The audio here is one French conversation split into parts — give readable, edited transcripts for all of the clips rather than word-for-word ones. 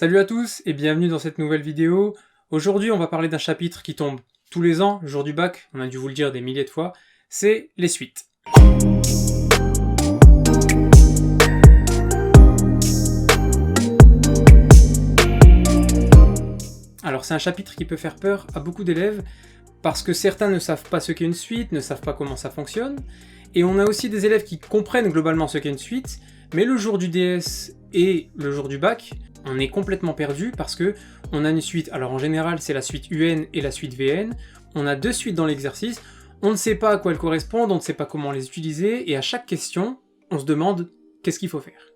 Salut à tous et bienvenue dans cette nouvelle vidéo. Aujourd'hui on va parler d'un chapitre qui tombe tous les ans, le jour du bac, on a dû vous le dire des milliers de fois, c'est les suites. Alors c'est un chapitre qui peut faire peur à beaucoup d'élèves parce que certains ne savent pas ce qu'est une suite, ne savent pas comment ça fonctionne, et on a aussi des élèves qui comprennent globalement ce qu'est une suite, mais le jour du DS et le jour du bac, on est complètement perdu parce que on a une suite, alors en général c'est la suite UN et la suite VN, on a deux suites dans l'exercice, on ne sait pas à quoi elles correspondent, on ne sait pas comment les utiliser, et à chaque question, on se demande qu'est-ce qu'il faut faire.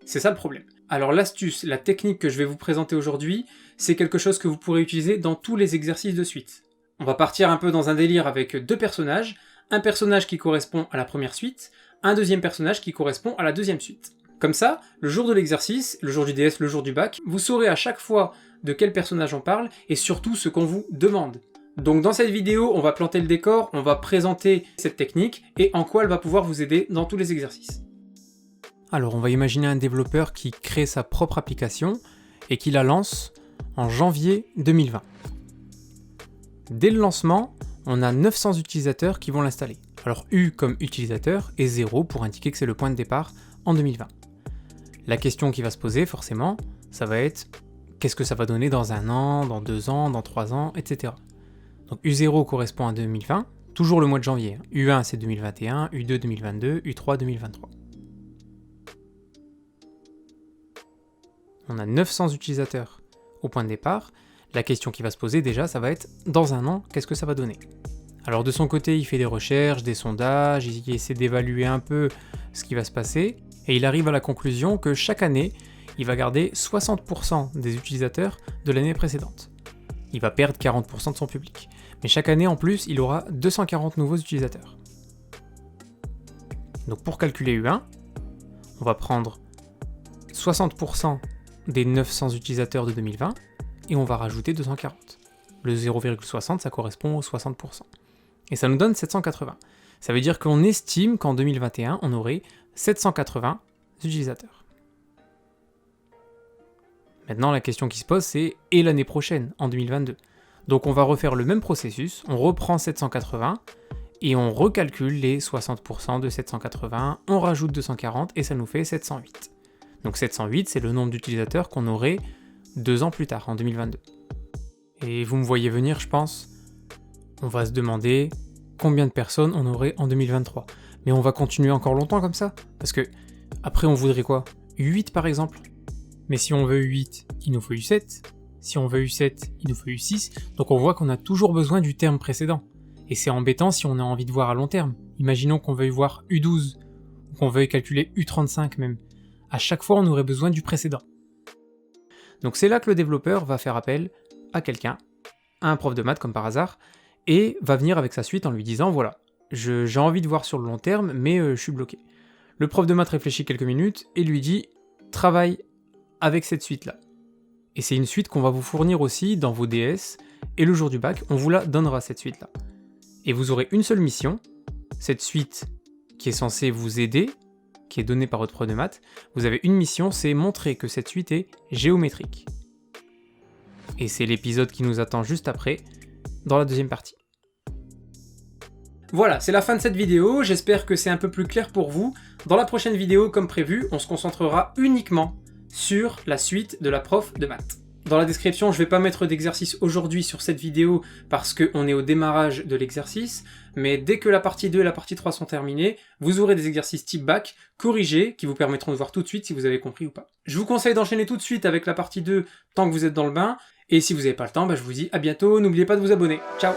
C'est ça le problème. Alors l'astuce, la technique que je vais vous présenter aujourd'hui, c'est quelque chose que vous pourrez utiliser dans tous les exercices de suite. On va partir un peu dans un délire avec deux personnages, un personnage qui correspond à la première suite, un deuxième personnage qui correspond à la deuxième suite. Comme ça, le jour de l'exercice, le jour du DS, le jour du bac, vous saurez à chaque fois de quel personnage on parle et surtout ce qu'on vous demande. Donc dans cette vidéo, on va planter le décor, on va présenter cette technique et en quoi elle va pouvoir vous aider dans tous les exercices. Alors on va imaginer un développeur qui crée sa propre application et qui la lance en janvier 2020. Dès le lancement, on a 900 utilisateurs qui vont l'installer. Alors U comme utilisateur et 0 pour indiquer que c'est le point de départ en 2020. La question qui va se poser forcément, ça va être qu'est-ce que ça va donner dans 1 an, dans 2 ans, dans 3 ans, etc. Donc U0 correspond à 2020, toujours le mois de janvier. U1 c'est 2021, U2 2022, U3 2023. On a 900 utilisateurs au point de départ. La question qui va se poser déjà, ça va être dans 1 an, qu'est-ce que ça va donner? Alors de son côté, il fait des recherches, des sondages, il essaie d'évaluer un peu ce qui va se passer, et il arrive à la conclusion que chaque année, il va garder 60% des utilisateurs de l'année précédente. Il va perdre 40% de son public. Mais chaque année, en plus, il aura 240 nouveaux utilisateurs. Donc pour calculer U1, on va prendre 60% des 900 utilisateurs de 2020, et on va rajouter 240. Le 0,60, ça correspond aux 60%. Et ça nous donne 780. Ça veut dire qu'on estime qu'en 2021, on aurait 780 utilisateurs. Maintenant, la question qui se pose, c'est et l'année prochaine, en 2022. Donc on va refaire le même processus, on reprend 780, et on recalcule les 60% de 780, on rajoute 240, et ça nous fait 708. Donc 708, c'est le nombre d'utilisateurs qu'on aurait 2 ans plus tard, en 2022. Et vous me voyez venir, je pense. On va se demander combien de personnes on aurait en 2023. Mais on va continuer encore longtemps comme ça. Parce que, après on voudrait quoi? U8 par exemple. Mais si on veut U8, il nous faut U7. Si on veut U7, il nous faut U6. Donc on voit qu'on a toujours besoin du terme précédent. Et c'est embêtant si on a envie de voir à long terme. Imaginons qu'on veuille voir U12, ou qu'on veuille calculer U35 même. À chaque fois, on aurait besoin du précédent. Donc c'est là que le développeur va faire appel à quelqu'un, à un prof de maths comme par hasard, et va venir avec sa suite en lui disant voilà, j'ai envie de voir sur le long terme, mais je suis bloqué. Le prof de maths réfléchit quelques minutes et lui dit travaille avec cette suite-là. Et c'est une suite qu'on va vous fournir aussi dans vos DS, et le jour du bac, on vous la donnera cette suite-là. Et vous aurez une seule mission, cette suite qui est censée vous aider, qui est donnée par votre prof de maths, vous avez une mission, c'est montrer que cette suite est géométrique. Et c'est l'épisode qui nous attend juste après, dans la deuxième partie. Voilà, c'est la fin de cette vidéo, j'espère que c'est un peu plus clair pour vous. Dans la prochaine vidéo, comme prévu, on se concentrera uniquement sur la suite de la prof de maths. Dans la description, je ne vais pas mettre d'exercice aujourd'hui sur cette vidéo parce qu'on est au démarrage de l'exercice, mais dès que la partie 2 et la partie 3 sont terminées, vous aurez des exercices type bac corrigés qui vous permettront de voir tout de suite si vous avez compris ou pas. Je vous conseille d'enchaîner tout de suite avec la partie 2 tant que vous êtes dans le bain, et si vous n'avez pas le temps, je vous dis à bientôt, n'oubliez pas de vous abonner. Ciao!